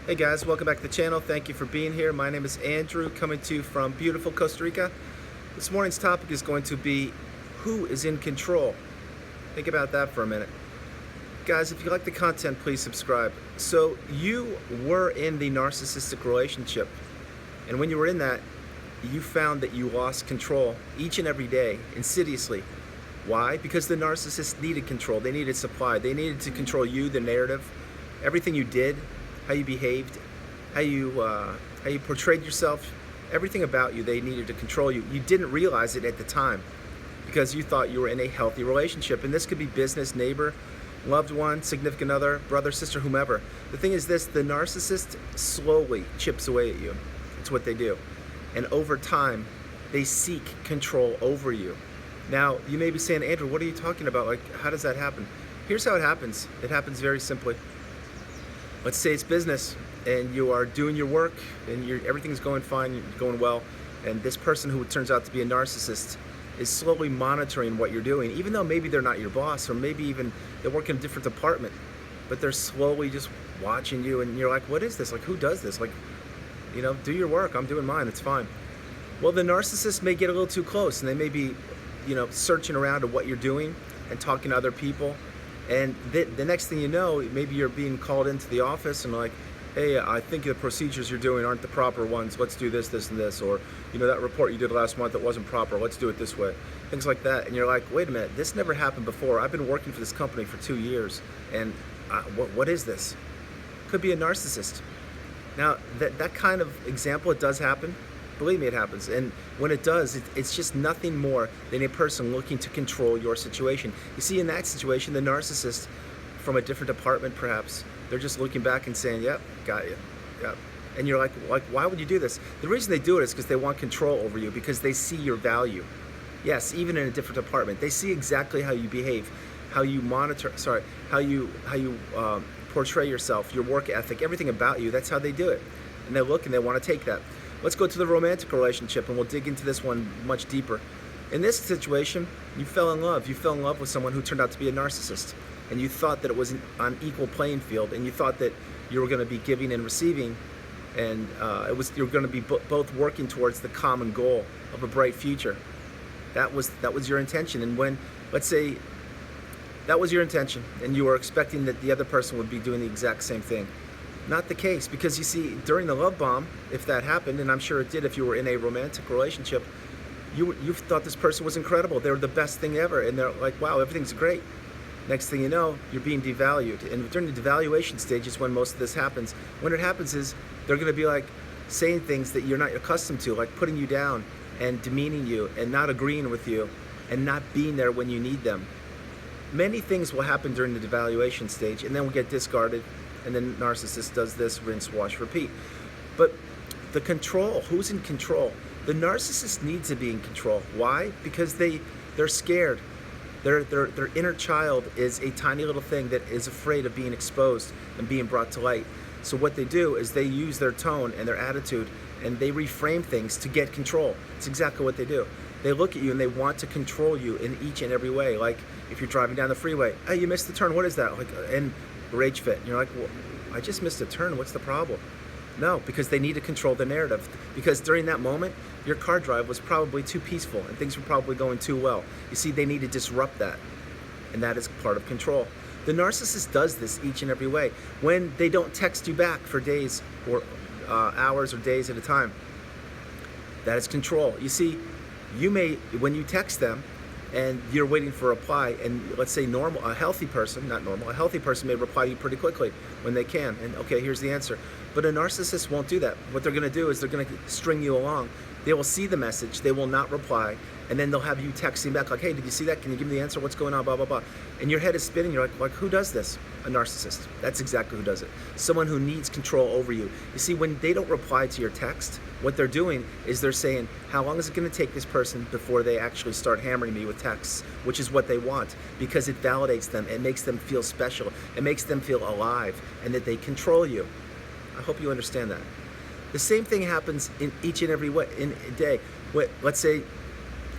Hey guys, welcome back to the channel. Thank you for being here. My name is Andrew, coming to you from beautiful Costa Rica. This morning's topic is going to be who is in control. Think about that for a minute. Guys, if you like the content, please subscribe. So you were in the narcissistic relationship, and when you were in that, you found that you lost control each and every day, insidiously. Why? Because the narcissist needed control. They needed supply. They needed to control you, the narrative, everything you did, how you behaved, how you portrayed yourself, everything about you. They needed to control you. You didn't realize it at the time because you thought you were in a healthy relationship. And this could be business, neighbor, loved one, significant other, brother, sister, whomever. The thing is this: the narcissist slowly chips away at you. It's what they do. And over time, they seek control over you. Now, you may be saying, Andrew, what are you talking about? Like, how does that happen? Here's how it happens. It happens very simply. Let's say it's business and you are doing your work and everything's going fine, going well, and this person who turns out to be a narcissist is slowly monitoring what you're doing, even though maybe they're not your boss, or maybe even they work in a different department, but they're slowly just watching you, and you're like, what is this? Like, who does this? Like, do your work, I'm doing mine, it's fine. Well, the narcissist may get a little too close, and they may be, searching around at what you're doing and talking to other people. And the next thing you know, maybe you're being called into the office and like, hey, I think the procedures you're doing aren't the proper ones. Let's do this, this, and this. Or, that report you did last month that wasn't proper. Let's do it this way. Things like that. And you're like, wait a minute, this never happened before. I've been working for this company for 2 years. And what is this? Could be a narcissist. Now, that kind of example, it does happen. Believe me, it happens. And when it does, it's just nothing more than a person looking to control your situation. You see, in that situation, the narcissist from a different department, perhaps, they're just looking back and saying, yep, got you, yep. And you're like, why would you do this? The reason they do it is because they want control over you, because they see your value. Yes, even in a different department, they see exactly how you behave, how you how you portray yourself, your work ethic, everything about you. That's how they do it. And they look and they want to take that. Let's go to the romantic relationship, and we'll dig into this one much deeper. In this situation, you fell in love. You fell in love with someone who turned out to be a narcissist, and you thought that it was an equal playing field, and you thought that you were going to be giving and receiving, and you were going to be both working towards the common goal of a bright future. That was your intention. And when, let's say, that was your intention, and you were expecting that the other person would be doing the exact same thing. Not the case, because you see, during the love bomb, if that happened, and I'm sure it did if you were in a romantic relationship, you thought this person was incredible. They were the best thing ever, and they're like, wow, everything's great. Next thing you know, you're being devalued. And during the devaluation stage is when most of this happens. When it happens is they're going to be like saying things that you're not accustomed to, like putting you down and demeaning you and not agreeing with you and not being there when you need them. Many things will happen during the devaluation stage, and then we'll get discarded. And then narcissist does this, rinse, wash, repeat. But the control, who's in control? The narcissist needs to be in control. Why? Because they're scared. Their inner child is a tiny little thing that is afraid of being exposed and being brought to light. So what they do is they use their tone and their attitude, and they reframe things to get control. It's exactly what they do. They look at you and they want to control you in each and every way. Like if you're driving down the freeway, hey, you missed the turn, what is that? Like, and rage fit. And you're like, well, I just missed a turn, what's the problem? No, because they need to control the narrative. Because during that moment, your car drive was probably too peaceful and things were probably going too well. You see, they need to disrupt that. And that is part of control. The narcissist does this each and every way. When they don't text you back for days or hours or days at a time, that is control. You see, when you text them, and you're waiting for a reply, and let's say a healthy person may reply to you pretty quickly when they can, and okay, here's the answer. But a narcissist won't do that. What they're going to do is they're going to string you along. They will see the message, they will not reply, and then they'll have you texting back like, hey, did you see that? Can you give me the answer? What's going on? Blah, blah, blah. And your head is spinning. You're like, who does this? A narcissist. That's exactly who does it. Someone who needs control over you. You see, when they don't reply to your text, what they're doing is they're saying, how long is it going to take this person before they actually start hammering me with texts, which is what they want, because it validates them. It makes them feel special. It makes them feel alive and that they control you. I hope you understand that. The same thing happens in each and every day. Let's say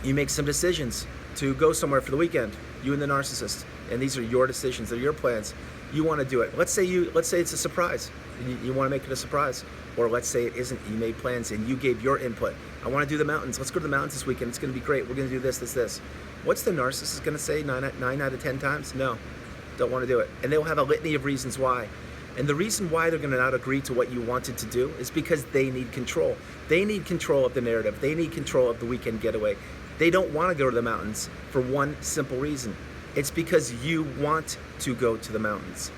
you make some decisions to go somewhere for the weekend, you and the narcissist, and these are your decisions, they're your plans. You want to do it. Let's say it's a surprise. You want to make it a surprise. Or let's say it isn't. You made plans and you gave your input. I want to do the mountains. Let's go to the mountains this weekend. It's going to be great. We're going to do this. What's the narcissist going to say 9 out of 10 times? No, don't want to do it. And they'll have a litany of reasons why. And the reason why they're going to not agree to what you wanted to do is because they need control. They need control of the narrative. They need control of the weekend getaway. They don't want to go to the mountains for one simple reason. It's because you want to go to the mountains.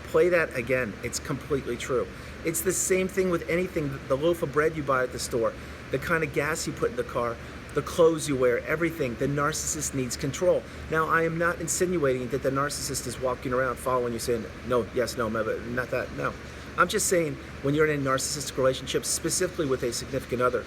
Play that again. It's completely true. It's the same thing with anything. The loaf of bread you buy at the store, the kind of gas you put in the car, the clothes you wear, everything. The narcissist needs control. Now, I am not insinuating that the narcissist is walking around following you saying, no, yes, no, not that, no. I'm just saying when you're in a narcissistic relationship, specifically with a significant other,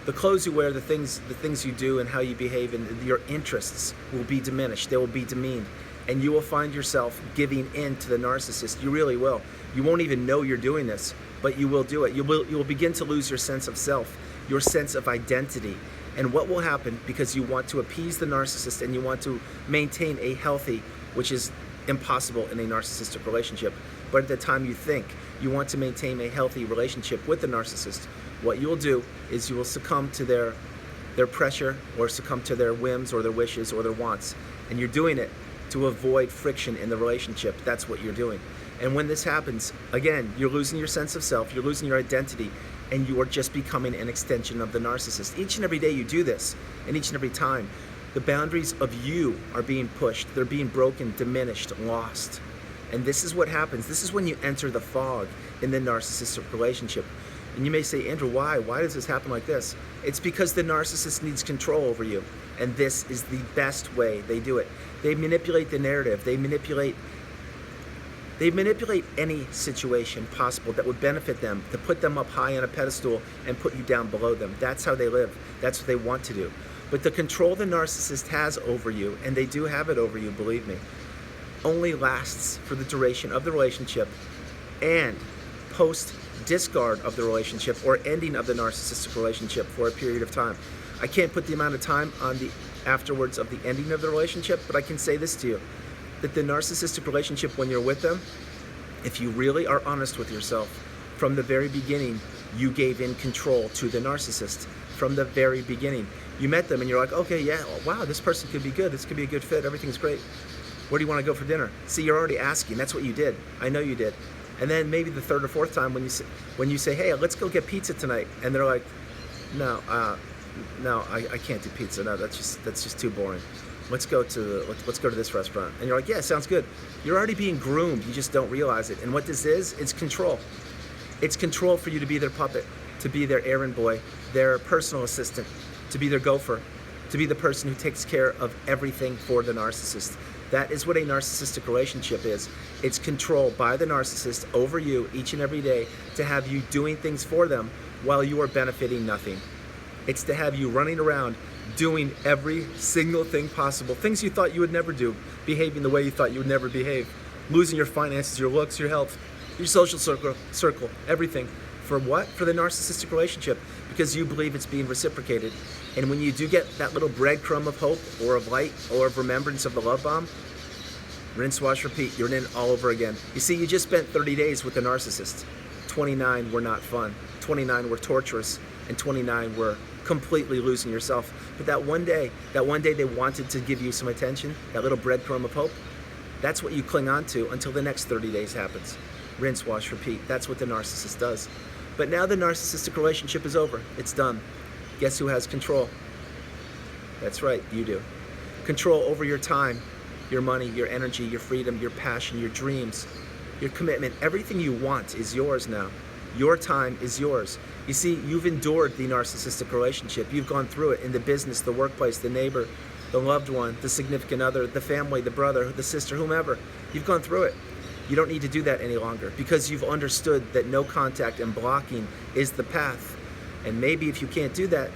the clothes you wear, the things you do and how you behave and your interests will be diminished. They will be demeaned. And you will find yourself giving in to the narcissist. You really will. You won't even know you're doing this, but you will do it. You will begin to lose your sense of self, your sense of identity. And what will happen, because you want to appease the narcissist and you want to maintain a healthy, which is impossible in a narcissistic relationship, but at the time you think you want to maintain a healthy relationship with the narcissist, what you will do is you will succumb to their pressure or succumb to their whims or their wishes or their wants. And you're doing it to avoid friction in the relationship. That's what you're doing. And when this happens, again, you're losing your sense of self, you're losing your identity, and you are just becoming an extension of the narcissist. Each and every day you do this, and each and every time, the boundaries of you are being pushed, they're being broken, diminished, lost. And this is what happens. This is when you enter the fog in the narcissistic relationship. And you may say, Andrew, why? Why does this happen like this? It's because the narcissist needs control over you. And this is the best way they do it. They manipulate the narrative. They manipulate any situation possible that would benefit them, to put them up high on a pedestal and put you down below them. That's how they live. That's what they want to do. But the control the narcissist has over you, and they do have it over you, believe me, only lasts for the duration of the relationship and post discard of the relationship or ending of the narcissistic relationship for a period of time. I can't put the amount of time on the afterwards of the ending of the relationship, but I can say this to you, that the narcissistic relationship, when you're with them, if you really are honest with yourself, from the very beginning, you gave in control to the narcissist. From the very beginning. You met them and you're like, okay, yeah, wow, this person could be good. This could be a good fit. Everything's great. Where do you want to go for dinner? See, you're already asking. That's what you did. I know you did. And then maybe the third or fourth time when you say, hey, let's go get pizza tonight, and they're like, no, I can't do pizza. No, that's just too boring. Let's go to this restaurant. And you're like, yeah, sounds good. You're already being groomed. You just don't realize it. And what this is, it's control. It's control for you to be their puppet, to be their errand boy, their personal assistant, to be their gopher, to be the person who takes care of everything for the narcissist. That is what a narcissistic relationship is. It's control by the narcissist over you each and every day to have you doing things for them while you are benefiting nothing. It's to have you running around doing every single thing possible, things you thought you would never do, behaving the way you thought you would never behave, losing your finances, your looks, your health, your social circle, everything. For what? For the narcissistic relationship, because you believe it's being reciprocated. And when you do get that little breadcrumb of hope or of light or of remembrance of the love bomb, rinse, wash, repeat, you're in all over again. You see, you just spent 30 days with the narcissist. 29 were not fun. 29 were torturous. And 29 were completely losing yourself. But that one day they wanted to give you some attention, that little breadcrumb of hope, that's what you cling on to until the next 30 days happens. Rinse, wash, repeat. That's what the narcissist does. But now the narcissistic relationship is over. It's done. Guess who has control? That's right, you do. Control over your time, your money, your energy, your freedom, your passion, your dreams, your commitment. Everything you want is yours now. Your time is yours. You see, you've endured the narcissistic relationship. You've gone through it in the business, the workplace, the neighbor, the loved one, the significant other, the family, the brother, the sister, whomever. You've gone through it. You don't need to do that any longer because you've understood that no contact and blocking is the path. And maybe if you can't do that,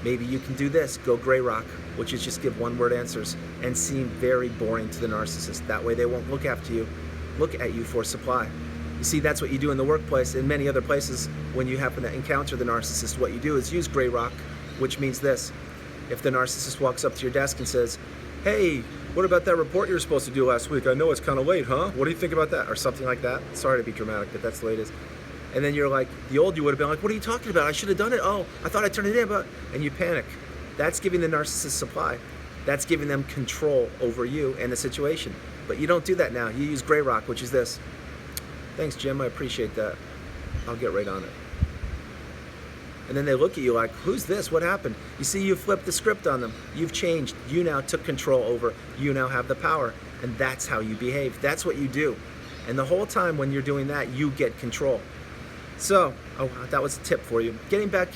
maybe you can do this. Go gray rock, which is just give one-word answers and seem very boring to the narcissist. That way they won't look at you for supply. You see, that's what you do in the workplace and many other places when you happen to encounter the narcissist. What you do is use gray rock, which means this. If the narcissist walks up to your desk and says, hey, What about that report you were supposed to do last week? I know it's kind of late, huh? What do you think about that? Or something like that. Sorry to be dramatic, but that's the way it is. And then you're like, the old you would have been like, what are you talking about? I should have done it. Oh, I thought I turned it in, but... And you panic. That's giving the narcissist supply. That's giving them control over you and the situation. But you don't do that now. You use gray rock, which is this. Thanks, Jim. I appreciate that. I'll get right on it. And then they look at you like, who's this? What happened? You see, you flipped the script on them. You've changed. You now took control over. You now have the power. And that's how you behave. That's what you do. And the whole time when you're doing that, you get control. So, that was a tip for you. Getting back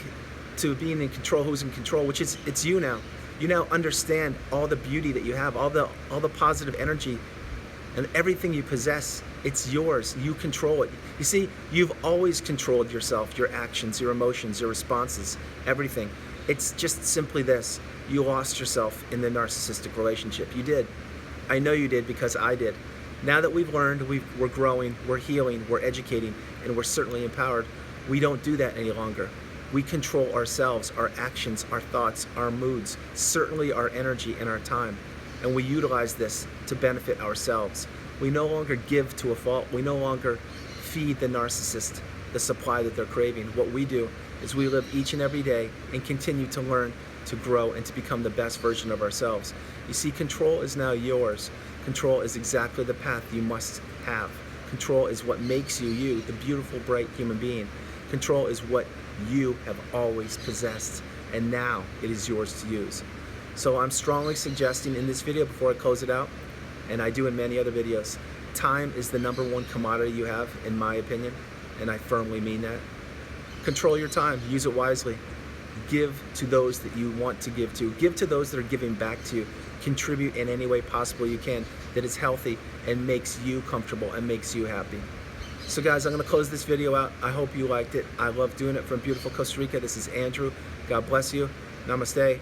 to being in control, who's in control, which is, it's you now. You now understand all the beauty that you have, all the positive energy and everything you possess. It's yours. You control it. You see, you've always controlled yourself, your actions, your emotions, your responses, everything. It's just simply this. You lost yourself in the narcissistic relationship. You did. I know you did because I did. Now that we've learned, we're growing, we're healing, we're educating, and we're certainly empowered, we don't do that any longer. We control ourselves, our actions, our thoughts, our moods, certainly our energy and our time. And we utilize this to benefit ourselves. We no longer give to a fault. We no longer feed the narcissist the supply that they're craving. What we do is we live each and every day and continue to learn, to grow, and to become the best version of ourselves. You see, control is now yours. Control is exactly the path you must have. Control is what makes you you, the beautiful, bright human being. Control is what you have always possessed, and now it is yours to use. So I'm strongly suggesting in this video, before I close it out, and I do in many other videos, time is the #1 commodity you have, in my opinion, and I firmly mean that. Control your time, use it wisely. Give to those that you want to give to. Give to those that are giving back to you. Contribute in any way possible you can that is healthy and makes you comfortable and makes you happy. So guys, I'm going to close this video out. I hope you liked it. I love doing it from beautiful Costa Rica. This is Andrew. God bless you. Namaste.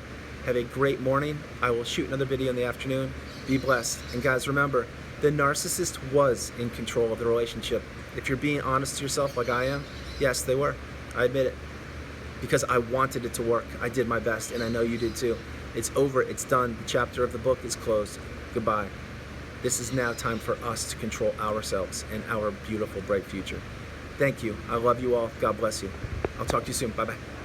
Have a great morning. I will shoot another video in the afternoon. Be blessed. And guys, remember, the narcissist was in control of the relationship. If you're being honest to yourself like I am, yes, they were. I admit it. Because I wanted it to work. I did my best, and I know you did too. It's over. It's done. The chapter of the book is closed. Goodbye. This is now time for us to control ourselves and our beautiful, bright future. Thank you. I love you all. God bless you. I'll talk to you soon. Bye-bye.